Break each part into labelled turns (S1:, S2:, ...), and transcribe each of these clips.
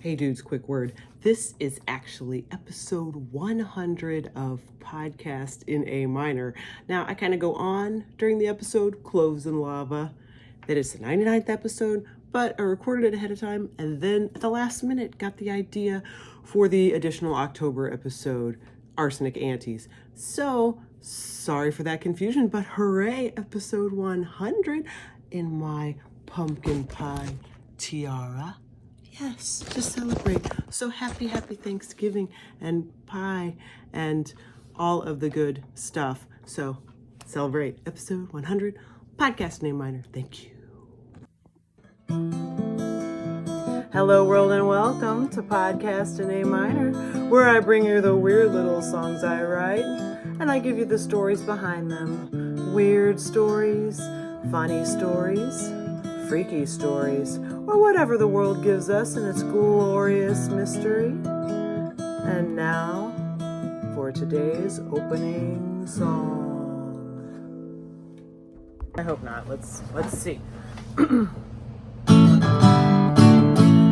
S1: Hey dudes, quick word. This is actually episode 100 of Podcast in A Minor. Now, I kind of go on during the episode, Cloves and Lava, that it's the 99th episode, but I recorded it ahead of time, and then at the last minute got the idea for the additional October episode, Arsenic Aunties. So, sorry for that confusion, but hooray, episode 100 in my pumpkin pie tiara. Yes, just celebrate. So happy Thanksgiving and pie and all of the good stuff. So celebrate episode 100, Podcast in A Minor. Thank you. Hello world and welcome to Podcast in A Minor, where I bring you the weird little songs I write and I give you the stories behind them. Weird stories, funny stories, freaky stories, or whatever the world gives us in its glorious mystery. And now for today's opening song. I hope not. Let's see.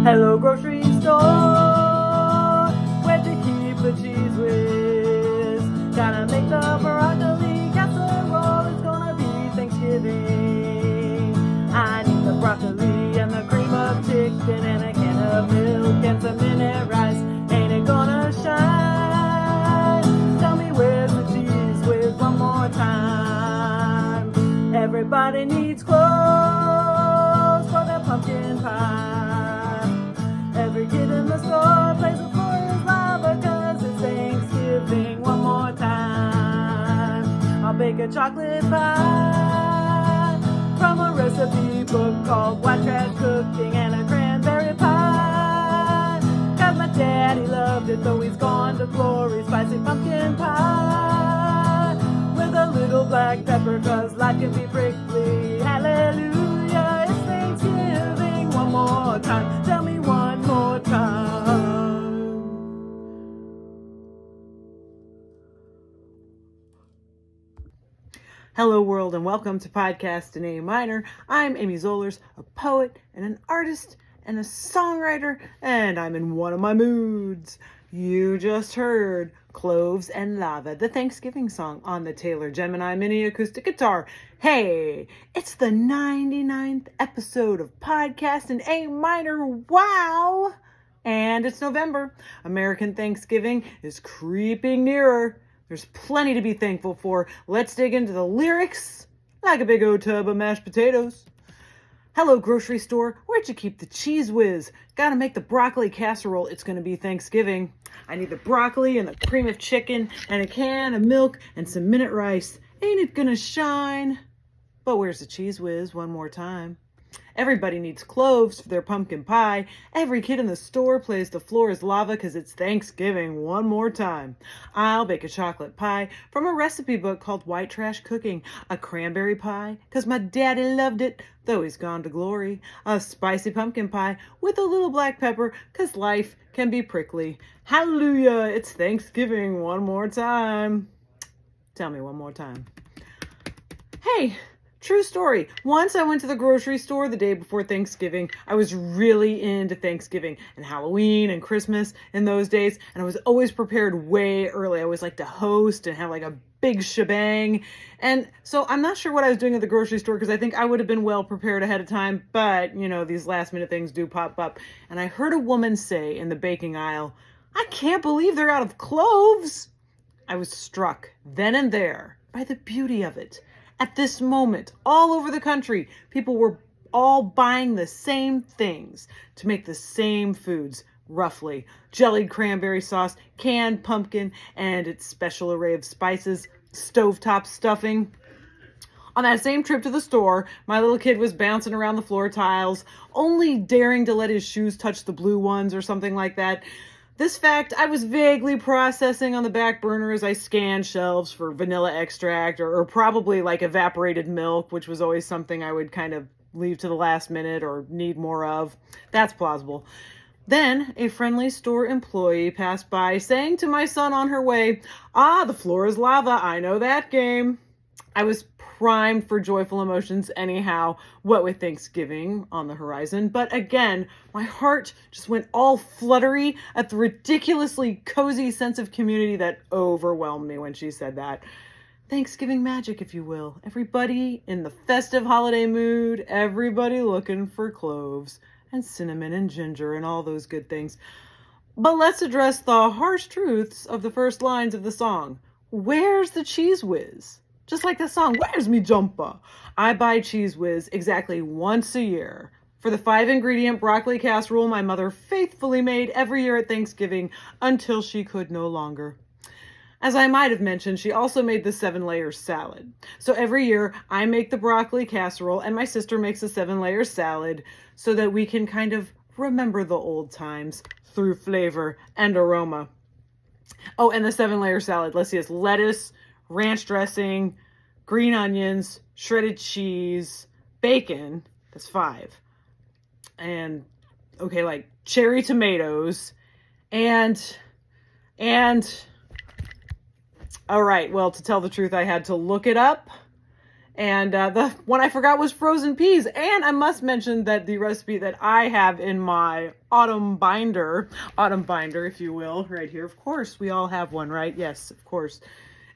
S1: Hello grocery store, where to keep the Cheez Whiz? Gotta make the broccoli casserole, it's gonna be Thanksgiving. I need the broccoli and the cream of chicken and a can of milk and some minute rice. Ain't it gonna shine? Tell me where's the Cheez Whiz one more time. Everybody needs clothes for their pumpkin pie. Every kid in the store plays with Cloves Lava 'cause it's Thanksgiving one more time. I'll bake a chocolate pie from a recipe book called White Trash Cooking and a cranberry pie. 'Cause my daddy loved it though he's gone to glory. Spicy pumpkin pie with a little black pepper 'cause life can be prickly. Hallelujah, it's Thanksgiving one more time. Tell me one more time. Hello world and welcome to Podcast in A Minor. I'm Amy Zollers, a poet and an artist and a songwriter, and I'm in one of my moods. You just heard Cloves and Lava, the Thanksgiving song on the Taylor Gemini Mini Acoustic Guitar. Hey, it's the 99th episode of Podcast in A Minor. Wow! And it's November. American Thanksgiving is creeping nearer. There's plenty to be thankful for. Let's dig into the lyrics like a big old tub of mashed potatoes. Hello, grocery store. Where'd you keep the Cheez Whiz? Gotta make the broccoli casserole. It's gonna be Thanksgiving. I need the broccoli and the cream of chicken and a can of milk and some minute rice. Ain't it gonna shine? But where's the Cheez Whiz one more time? Everybody needs cloves for their pumpkin pie. Every kid in the store plays the floor is lava 'cause it's Thanksgiving one more time. I'll bake a chocolate pie from a recipe book called White Trash Cooking. A cranberry pie 'cause my daddy loved it though he's gone to glory. A spicy pumpkin pie with a little black pepper 'cause life can be prickly. Hallelujah, it's Thanksgiving one more time. Tell me one more time. Hey, true story. Once I went to the grocery store the day before Thanksgiving. I was really into Thanksgiving and Halloween and Christmas in those days, and I was always prepared way early. I always liked to host and have like a big shebang. And so I'm not sure what I was doing at the grocery store because I think I would have been well prepared ahead of time, but you know, these last minute things do pop up. And I heard a woman say in the baking aisle, "I can't believe they're out of cloves." I was struck then and there by the beauty of it. At this moment, all over the country, people were all buying the same things to make the same foods, roughly. Jellied cranberry sauce, canned pumpkin, and its special array of spices, stovetop stuffing. On that same trip to the store, my little kid was bouncing around the floor tiles, only daring to let his shoes touch the blue ones or something like that. This fact I was vaguely processing on the back burner as I scanned shelves for vanilla extract or probably like evaporated milk, which was always something I would kind of leave to the last minute or need more of. That's plausible. Then a friendly store employee passed by saying to my son on her way, "Ah, the floor is lava. I know that game." I was primed for joyful emotions anyhow, what with Thanksgiving on the horizon. But again, my heart just went all fluttery at the ridiculously cozy sense of community that overwhelmed me when she said that. Thanksgiving magic, if you will. Everybody in the festive holiday mood, everybody looking for cloves and cinnamon and ginger and all those good things. But let's address the harsh truths of the first lines of the song. Where's the Cheez Whiz? Just like the song, where's me jumper? I buy Cheez Whiz exactly once a year for the 5-ingredient broccoli casserole my mother faithfully made every year at Thanksgiving until she could no longer. As I might have mentioned, she also made the 7-layer salad. So every year I make the broccoli casserole and my sister makes a 7-layer salad so that we can kind of remember the old times through flavor and aroma. Oh, and the 7-layer salad, let's see, it's lettuce, ranch dressing, green onions, shredded cheese, bacon, that's 5. And, okay, like cherry tomatoes, and all right, well, to tell the truth, I had to look it up. And the one I forgot was frozen peas. And I must mention that the recipe that I have in my autumn binder, if you will, right here. Of course, we all have one, right? Yes, of course.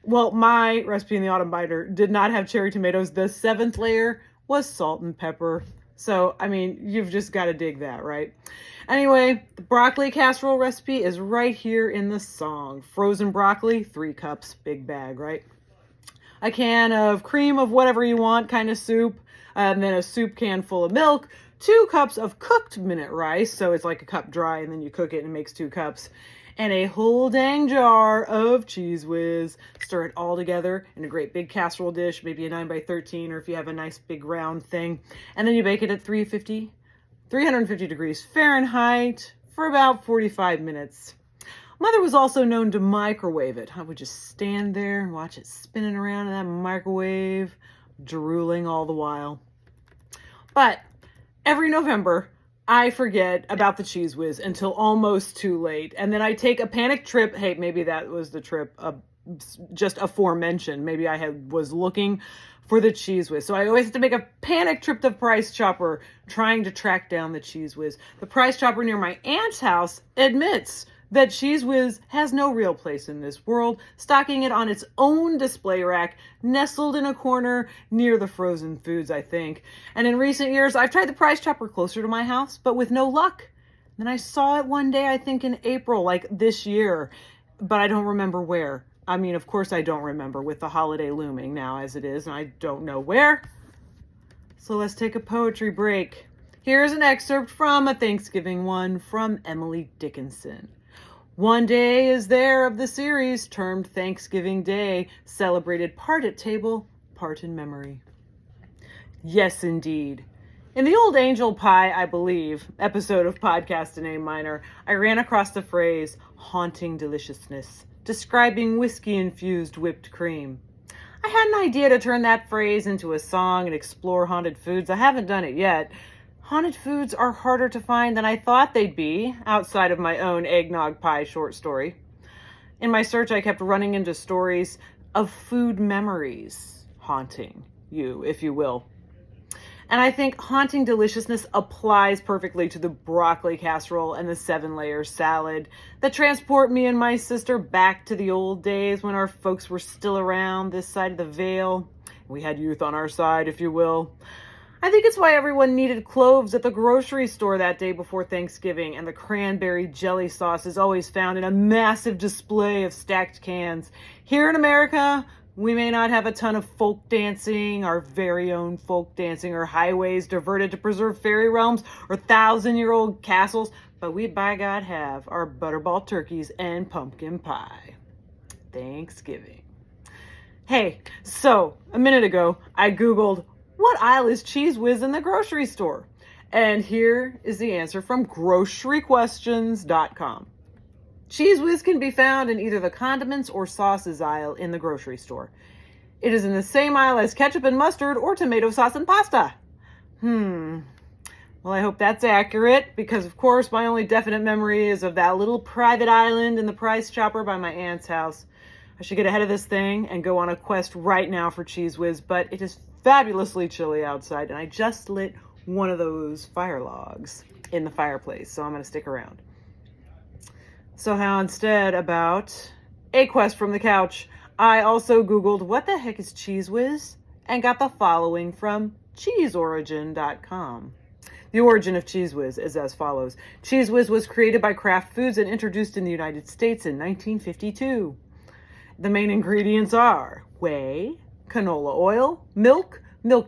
S1: Well, my recipe in the autumn binder did not have cherry tomatoes. The 7th layer was salt and pepper. So, I mean, you've just got to dig that, right? Anyway, the broccoli casserole recipe is right here in the song. Frozen broccoli, 3 cups, big bag, right? A can of cream of whatever you want, kind of soup, and then a soup can full of milk, 2 cups of cooked minute rice, so it's like a cup dry, and then you cook it and it makes 2 cups, and a whole dang jar of Cheez Whiz. Stir it all together in a great big casserole dish, maybe a 9x13, or if you have a nice big round thing, and then you bake it at 350 degrees Fahrenheit for about 45 minutes. Mother was also known to microwave it. I would just stand there and watch it spinning around in that microwave, drooling all the while. But every November, I forget about the Cheez Whiz until almost too late. And then I take a panic trip. Hey, maybe that was the trip just aforementioned. Maybe I was looking for the Cheez Whiz. So I always have to make a panic trip to Price Chopper trying to track down the Cheez Whiz. The Price Chopper near my aunt's house admits that Cheez Whiz has no real place in this world, stocking it on its own display rack, nestled in a corner near the frozen foods, I think. And in recent years, I've tried the Price Chopper closer to my house, but with no luck. Then I saw it one day, I think in April, like this year, but I don't remember where. I mean, of course I don't remember with the holiday looming now as it is, and I don't know where. So let's take a poetry break. Here's an excerpt from a Thanksgiving one from Emily Dickinson. One day is there of the series termed Thanksgiving Day, celebrated part at table, part in memory. Yes, indeed. In the old Angel Pie, I believe, episode of Podcast in A Minor, I ran across the phrase haunting deliciousness, describing whiskey-infused whipped cream. I had an idea to turn that phrase into a song and explore haunted foods. I haven't done it yet. Haunted foods are harder to find than I thought they'd be, outside of my own eggnog pie short story. In my search, I kept running into stories of food memories haunting you, if you will. And I think haunting deliciousness applies perfectly to the broccoli casserole and the 7-layer salad that transport me and my sister back to the old days when our folks were still around this side of the veil. We had youth on our side, if you will. I think it's why everyone needed cloves at the grocery store that day before Thanksgiving, and the cranberry jelly sauce is always found in a massive display of stacked cans. Here in America, we may not have a ton of folk dancing, our very own folk dancing, or highways diverted to preserve fairy realms, or 1,000-year-old castles, but we, by God, have our butterball turkeys and pumpkin pie. Thanksgiving. Hey, so, a minute ago, I Googled, what aisle is Cheez Whiz in the grocery store? And here is the answer from groceryquestions.com. Cheez Whiz can be found in either the condiments or sauces aisle in the grocery store. It is in the same aisle as ketchup and mustard or tomato sauce and pasta. Well, I hope that's accurate because, of course, my only definite memory is of that little private island in the Price Chopper by my aunt's house. I should get ahead of this thing and go on a quest right now for Cheez Whiz, but it is fabulously chilly outside, and I just lit one of those fire logs in the fireplace, so I'm going to stick around. So how instead about a quest from the couch, I also Googled what the heck is Cheez Whiz and got the following from cheeseorigin.com. The origin of Cheez Whiz is as follows. Cheez Whiz was created by Kraft Foods and introduced in the United States in 1952. The main ingredients are whey, canola oil, milk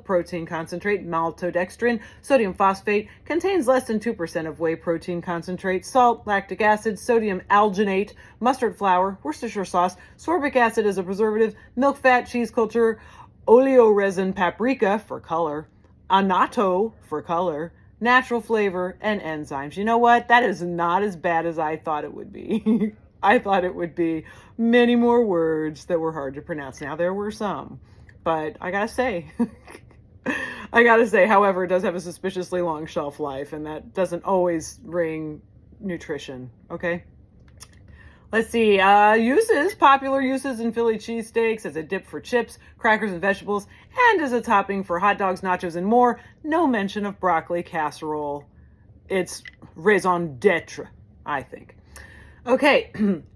S1: protein concentrate, maltodextrin, sodium phosphate, contains less than 2% of whey protein concentrate, salt, lactic acid, sodium alginate, mustard flour, Worcestershire sauce, sorbic acid as a preservative, milk fat, cheese culture, oleoresin, paprika for color, annatto for color, natural flavor, and enzymes. You know what? That is not as bad as I thought it would be. I thought it would be many more words that were hard to pronounce. Now, there were some, but I gotta say, however, it does have a suspiciously long shelf life, and that doesn't always ring nutrition, okay? Let's see, popular uses in Philly cheesesteaks, as a dip for chips, crackers, and vegetables, and as a topping for hot dogs, nachos, and more. No mention of broccoli casserole. It's raison d'etre, I think. Okay,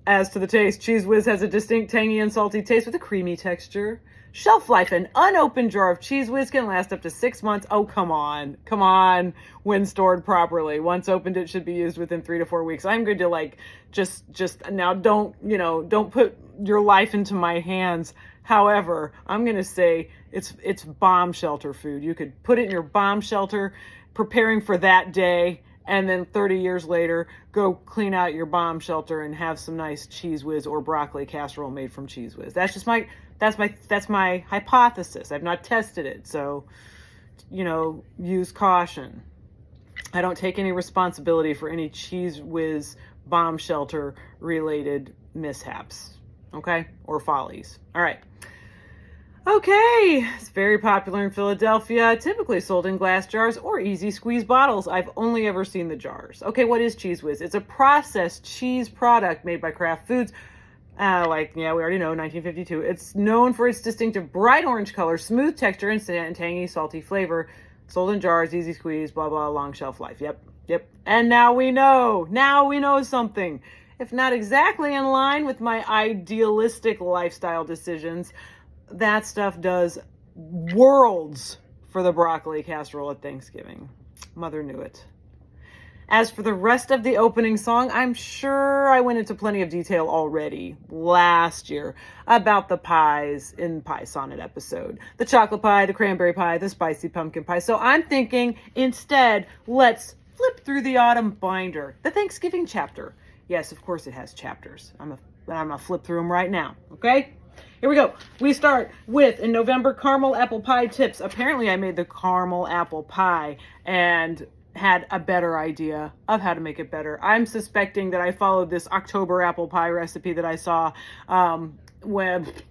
S1: as to the taste, Cheez Whiz has a distinct tangy and salty taste with a creamy texture. Shelf life, an unopened jar of Cheez Whiz can last up to 6 months. Oh, come on, when stored properly. Once opened, it should be used within 3 to 4 weeks. I'm going to just now don't put your life into my hands. However, I'm going to say it's bomb shelter food. You could put it in your bomb shelter, preparing for that day, and then 30 years later, go clean out your bomb shelter and have some nice Cheez Whiz or broccoli casserole made from Cheez Whiz. That's my hypothesis. I've not tested it, so use caution. I don't take any responsibility for any Cheez Whiz bomb shelter related mishaps, okay, or follies. All right. Okay, it's very popular in Philadelphia, typically sold in glass jars or easy squeeze bottles. I've only ever seen the jars. Okay, what is Cheez Whiz? It's a processed cheese product made by Kraft Foods. We already know, 1952. It's known for its distinctive bright orange color, smooth texture, and tangy, salty flavor. Sold in jars, easy squeeze, blah, blah, long shelf life. Yep. And now we know something. If not exactly in line with my idealistic lifestyle decisions, that stuff does worlds for the broccoli casserole at Thanksgiving. Mother knew it. As for the rest of the opening song, I'm sure I went into plenty of detail already last year about the pies in Pie Sonnet episode. The chocolate pie, the cranberry pie, the spicy pumpkin pie. So I'm thinking instead, let's flip through the autumn binder, the Thanksgiving chapter. Yes, of course it has chapters. I'm gonna flip through them right now, okay? Here we go. We start with, in November, caramel apple pie tips. Apparently I made the caramel apple pie and had a better idea of how to make it better. I'm suspecting that I followed this October apple pie recipe that I saw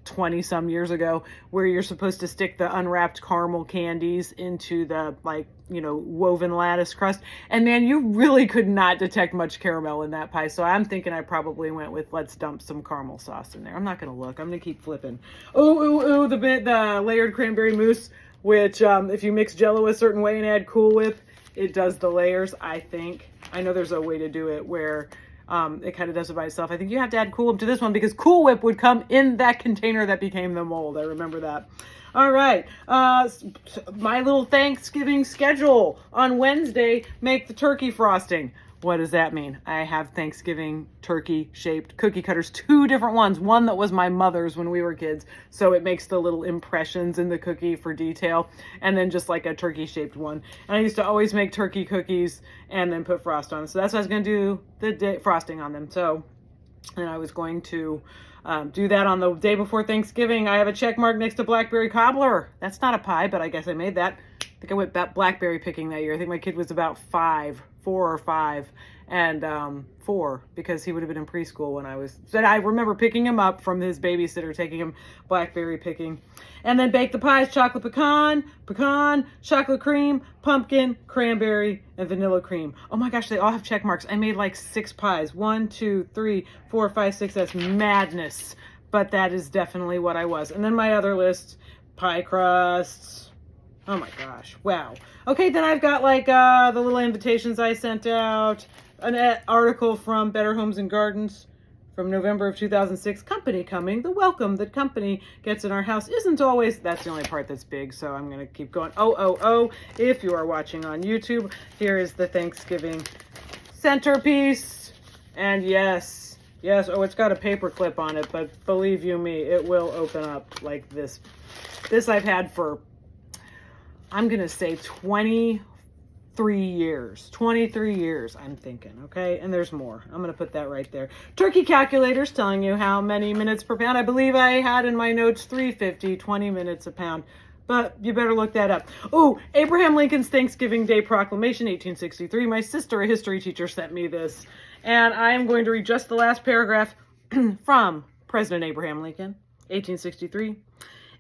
S1: 20 some years ago, where you're supposed to stick the unwrapped caramel candies into the woven lattice crust. And man, you really could not detect much caramel in that pie. So I'm thinking I probably went with, let's dump some caramel sauce in there. I'm not going to look. I'm going to keep flipping. The layered cranberry mousse, which if you mix Jell-O a certain way and add Cool Whip, it does the layers, I think. I know there's a way to do it where it kind of does it by itself. I think you have to add Cool Whip to this one because Cool Whip would come in that container that became the mold. I remember that. All right. My little Thanksgiving schedule. On Wednesday, make the turkey frosting. What does that mean? I have Thanksgiving turkey-shaped cookie cutters, 2 different ones. One that was my mother's when we were kids, so it makes the little impressions in the cookie for detail, and then just like a turkey-shaped one. And I used to always make turkey cookies and then put frost on them. So that's what I was going to do, frosting on them. So, and I was going to do that on the day before Thanksgiving. I have a check mark next to blackberry cobbler. That's not a pie, but I guess I made that. I think I went blackberry picking that year. I think my kid was about 4 or 5, and 4 because he would have been in preschool when I was. So I remember picking him up from his babysitter, taking him blackberry picking, and then bake the pies: chocolate pecan, chocolate cream, pumpkin, cranberry, and vanilla cream. Oh my gosh, they all have check marks. I made like 6 pies. 1, 2, 3, 4, 5, 6. That's madness. but that is definitely what I was. And then my other list, pie crusts. Oh my gosh. Wow. Okay, then I've got like the little invitations I sent out, an article from Better Homes and Gardens from November of 2006. Company coming. The welcome that company gets in our house isn't always, that's the only part that's big, so I'm going to keep going. Oh, if you are watching on YouTube, here is the Thanksgiving centerpiece. And yes, oh, it's got a paper clip on it, but believe you me, it will open up like this. This I've had for, I'm going to say 23 years. 23 years, I'm thinking, okay? And there's more. I'm going to put that right there. Turkey calculators telling you how many minutes per pound. I believe I had in my notes 350, 20 minutes a pound. But you better look that up. Oh, Abraham Lincoln's Thanksgiving Day Proclamation, 1863. My sister, a history teacher, sent me this. And I am going to read just the last paragraph from President Abraham Lincoln, 1863.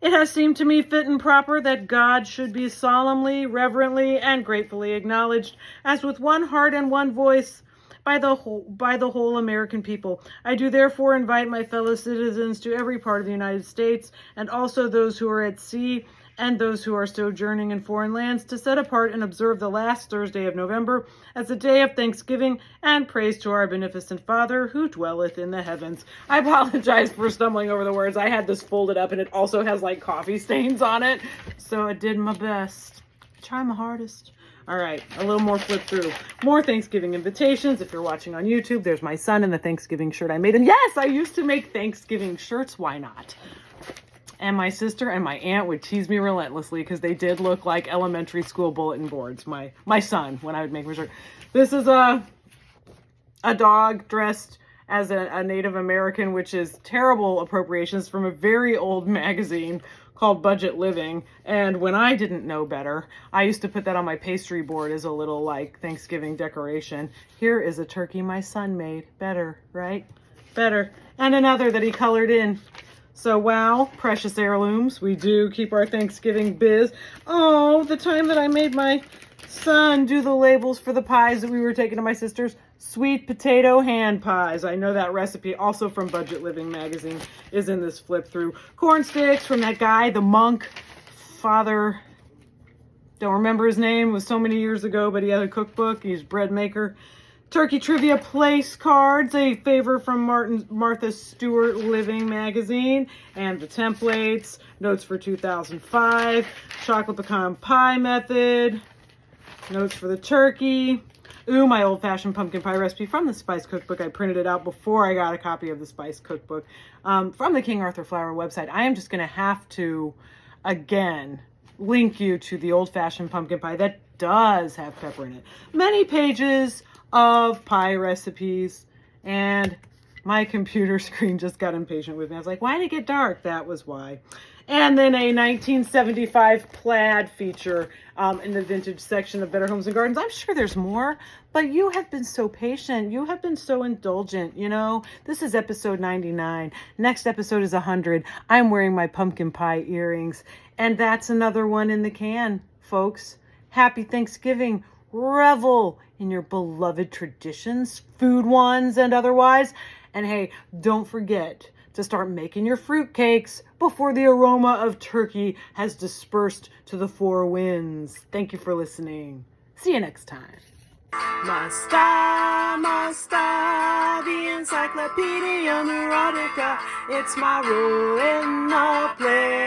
S1: It has seemed to me fit and proper that God should be solemnly, reverently, and gratefully acknowledged as with one heart and one voice by the whole American people. I do therefore invite my fellow citizens to every part of the United States, and also those who are at sea and those who are sojourning in foreign lands, to set apart and observe the last Thursday of November as a day of thanksgiving and praise to our beneficent Father who dwelleth in the heavens. I apologize for stumbling over the words. I had this folded up and it also has like coffee stains on it, so I did my best. Try my hardest. All right, a little more flip through. More Thanksgiving invitations. If you're watching on YouTube, there's my son in the Thanksgiving shirt I made. And yes, I used to make Thanksgiving shirts. Why not? And my sister and my aunt would tease me relentlessly because they did look like elementary school bulletin boards. My son, when I would make my shirt. This is a dog dressed as a Native American, which is terrible appropriations from a very old magazine called Budget Living. And when I didn't know better, I used to put that on my pastry board as a little like Thanksgiving decoration. Here is a turkey my son made. Better, right? Better. And another that he colored in. So, wow, precious heirlooms. We do keep our Thanksgiving biz. Oh, the time that I made my son do the labels for the pies that we were taking to my sister's. Sweet potato hand pies. I know that recipe, also from Budget Living magazine, is in this flip through. Corn sticks from that guy, the monk, Father, don't remember his name. It was so many years ago, but he had a cookbook. He's a bread maker. Turkey Trivia Place Cards, a favor from Martha Stewart Living magazine, and the templates, notes for 2005, chocolate pecan pie method, notes for the turkey. Ooh, my old-fashioned pumpkin pie recipe from the Spice Cookbook. I printed it out before I got a copy of the Spice Cookbook from the King Arthur Flour website. I am just going to have to, again, link you to the old-fashioned pumpkin pie that does have pepper in it. Many pages of pie recipes, and my computer screen just got impatient with me. I was like, why did it get dark? That was why. And then a 1975 plaid feature in the vintage section of Better Homes and Gardens. I'm sure there's more, but you have been so patient. You have been so indulgent, you know. This is episode 99. Next episode is 100. I'm wearing my pumpkin pie earrings, and that's another one in the can, folks. Happy Thanksgiving. Revel in your beloved traditions, food ones and otherwise. And hey, don't forget to start making your fruitcakes before the aroma of turkey has dispersed to the four winds. Thank you for listening. See you next time. My star, the Encyclopedia Neurotica. It's my role in the play.